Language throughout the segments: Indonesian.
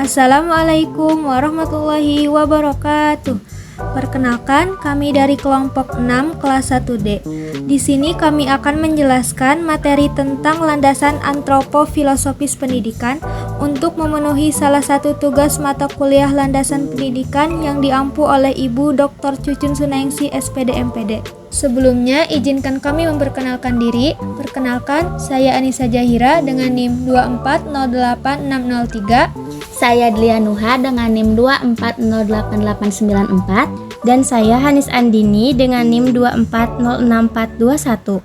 Assalamualaikum warahmatullahi wabarakatuh. Perkenalkan, kami dari kelompok 6 kelas 1D. Di sini kami akan menjelaskan materi tentang landasan antropofilosofis pendidikan untuk memenuhi salah satu tugas mata kuliah landasan pendidikan yang diampu oleh Ibu Dr. Cucun Sunaingsi SPD MPD. Sebelumnya, izinkan kami memperkenalkan diri. Perkenalkan, saya Anissa Jahira dengan NIM 2408603. Saya Dlianuha dengan NIM 2408894. Dan saya Hanis Andini dengan NIM 2406421.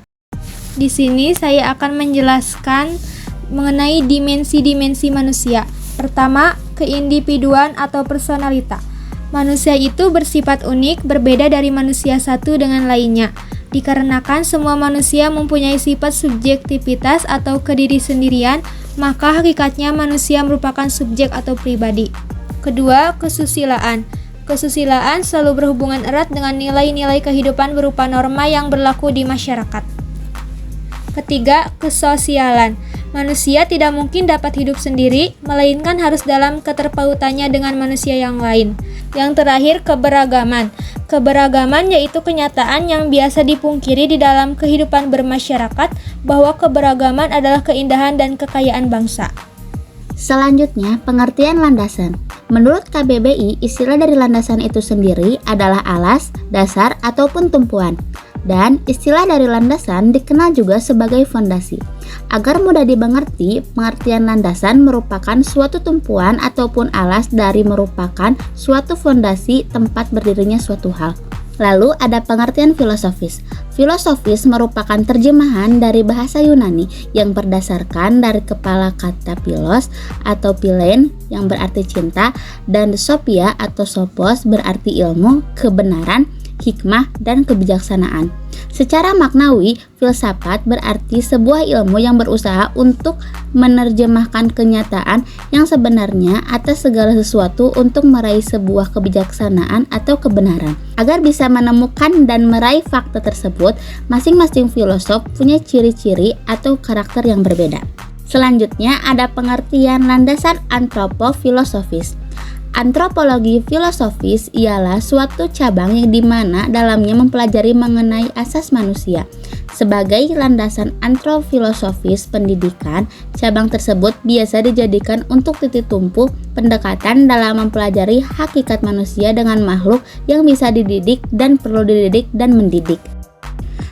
Di sini saya akan menjelaskan mengenai dimensi-dimensi manusia. Pertama, keindividuan atau personalita. Manusia itu bersifat unik, berbeda dari manusia satu dengan lainnya. Dikarenakan semua manusia mempunyai sifat subjektivitas atau kediri sendirian, maka hakikatnya manusia merupakan subjek atau pribadi. Kedua, kesusilaan. Kesusilaan selalu berhubungan erat dengan nilai-nilai kehidupan berupa norma yang berlaku di masyarakat. Ketiga, kesosialan. Manusia tidak mungkin dapat hidup sendiri, melainkan harus dalam keterpautannya dengan manusia yang lain. Yang terakhir, keberagaman. Keberagaman yaitu kenyataan yang biasa dipungkiri di dalam kehidupan bermasyarakat, bahwa keberagaman adalah keindahan dan kekayaan bangsa. Selanjutnya, pengertian landasan. Menurut KBBI, istilah dari landasan itu sendiri adalah alas, dasar, ataupun tumpuan. Dan istilah dari landasan dikenal juga sebagai fondasi. Agar mudah dimengerti, pengertian landasan merupakan suatu tumpuan ataupun alas dari merupakan suatu fondasi tempat berdirinya suatu hal. Lalu ada pengertian filosofis. Filosofis merupakan terjemahan dari bahasa Yunani yang berdasarkan dari kepala kata philos atau philein yang berarti cinta dan sophia atau sophos berarti ilmu, kebenaran, hikmah, dan kebijaksanaan. Secara maknawi, filsafat berarti sebuah ilmu yang berusaha untuk menerjemahkan kenyataan yang sebenarnya atas segala sesuatu untuk meraih sebuah kebijaksanaan atau kebenaran. Agar bisa menemukan dan meraih fakta tersebut, masing-masing filosof punya ciri-ciri atau karakter yang berbeda. Selanjutnya ada pengertian landasan antropofilosofis. Antropologi filosofis ialah suatu cabang yang dimana dalamnya mempelajari mengenai asas manusia. Sebagai landasan antropofilosofis pendidikan, cabang tersebut biasa dijadikan untuk titik tumpu pendekatan dalam mempelajari hakikat manusia dengan makhluk yang bisa dididik dan perlu dididik dan mendidik.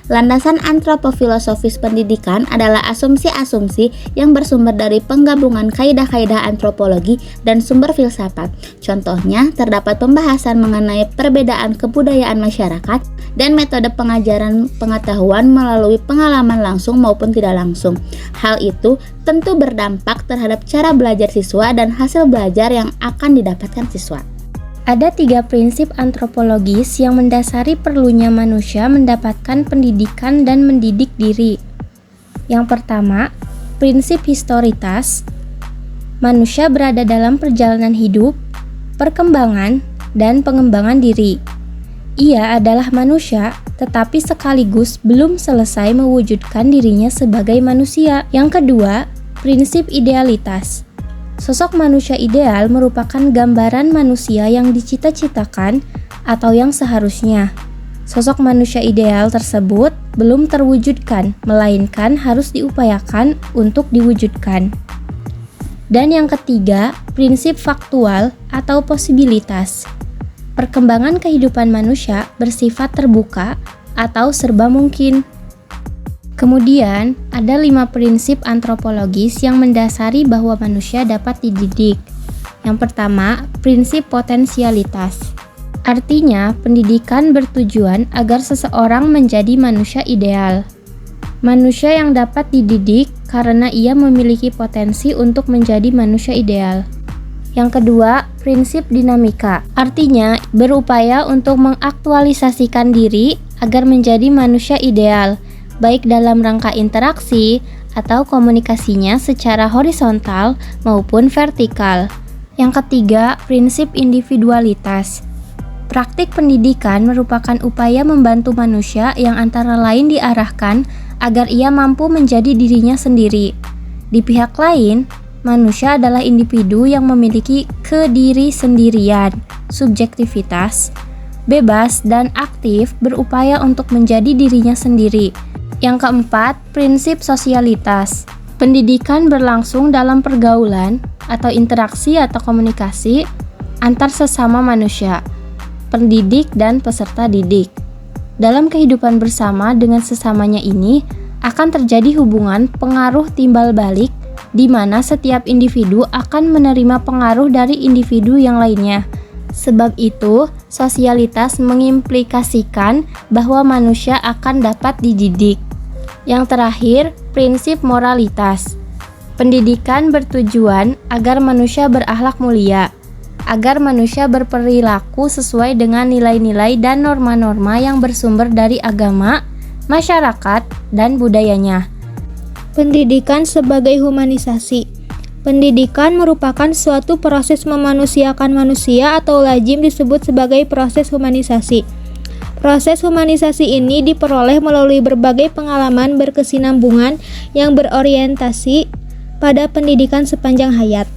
Landasan antropofilosofis pendidikan adalah asumsi-asumsi yang bersumber dari penggabungan kaidah-kaidah antropologi dan sumber filsafat. Contohnya, terdapat pembahasan mengenai perbedaan kebudayaan masyarakat dan metode pengajaran pengetahuan melalui pengalaman langsung maupun tidak langsung. Hal itu tentu berdampak terhadap cara belajar siswa dan hasil belajar yang akan didapatkan siswa. Ada 3 prinsip antropologis yang mendasari perlunya manusia mendapatkan pendidikan dan mendidik diri. Yang pertama, prinsip historitas. Manusia berada dalam perjalanan hidup, perkembangan, dan pengembangan diri. Ia adalah manusia, tetapi sekaligus belum selesai mewujudkan dirinya sebagai manusia. Yang kedua, prinsip idealitas. Sosok manusia ideal merupakan gambaran manusia yang dicita-citakan atau yang seharusnya. Sosok manusia ideal tersebut belum terwujudkan, melainkan harus diupayakan untuk diwujudkan. Dan yang ketiga, prinsip faktual atau posibilitas. Perkembangan kehidupan manusia bersifat terbuka atau serba mungkin. Kemudian, ada 5 prinsip antropologis yang mendasari bahwa manusia dapat dididik. Yang pertama, prinsip potensialitas. Artinya, pendidikan bertujuan agar seseorang menjadi manusia ideal. Manusia yang dapat dididik karena ia memiliki potensi untuk menjadi manusia ideal. Yang kedua, prinsip dinamika. Artinya, berupaya untuk mengaktualisasikan diri agar menjadi manusia ideal, baik dalam rangka interaksi atau komunikasinya secara horizontal maupun vertikal. Yang ketiga, prinsip individualitas. Praktik pendidikan merupakan upaya membantu manusia yang antara lain diarahkan agar ia mampu menjadi dirinya sendiri. Di pihak lain, manusia adalah individu yang memiliki kediri sendirian, subjektivitas, bebas dan aktif berupaya untuk menjadi dirinya sendiri. Yang keempat, prinsip sosialitas. Pendidikan berlangsung dalam pergaulan atau interaksi atau komunikasi antar sesama manusia, pendidik dan peserta didik. Dalam kehidupan bersama dengan sesamanya ini akan terjadi hubungan pengaruh timbal balik di mana setiap individu akan menerima pengaruh dari individu yang lainnya. Sebab itu, sosialitas mengimplikasikan bahwa manusia akan dapat dididik. Yang terakhir, prinsip moralitas. Pendidikan bertujuan agar manusia berakhlak mulia, agar manusia berperilaku sesuai dengan nilai-nilai dan norma-norma yang bersumber dari agama, masyarakat, dan budayanya. Pendidikan sebagai humanisasi. Pendidikan merupakan suatu proses memanusiakan manusia atau lazim disebut sebagai proses humanisasi. Proses humanisasi ini diperoleh melalui berbagai pengalaman berkesinambungan yang berorientasi pada pendidikan sepanjang hayat.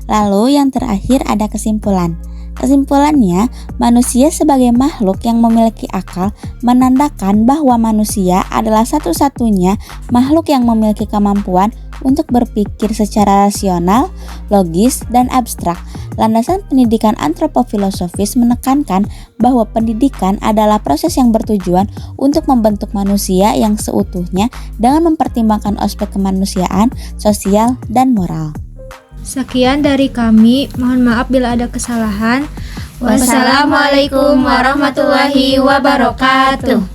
Lalu yang terakhir ada kesimpulan. Kesimpulannya, manusia sebagai makhluk yang memiliki akal menandakan bahwa manusia adalah satu-satunya makhluk yang memiliki kemampuan untuk berpikir secara rasional, logis, dan abstrak. Landasan pendidikan antropofilosofis menekankan bahwa pendidikan adalah proses yang bertujuan untuk membentuk manusia yang seutuhnya dengan mempertimbangkan aspek kemanusiaan, sosial, dan moral. Sekian dari kami, mohon maaf bila ada kesalahan. Wassalamualaikum warahmatullahi wabarakatuh.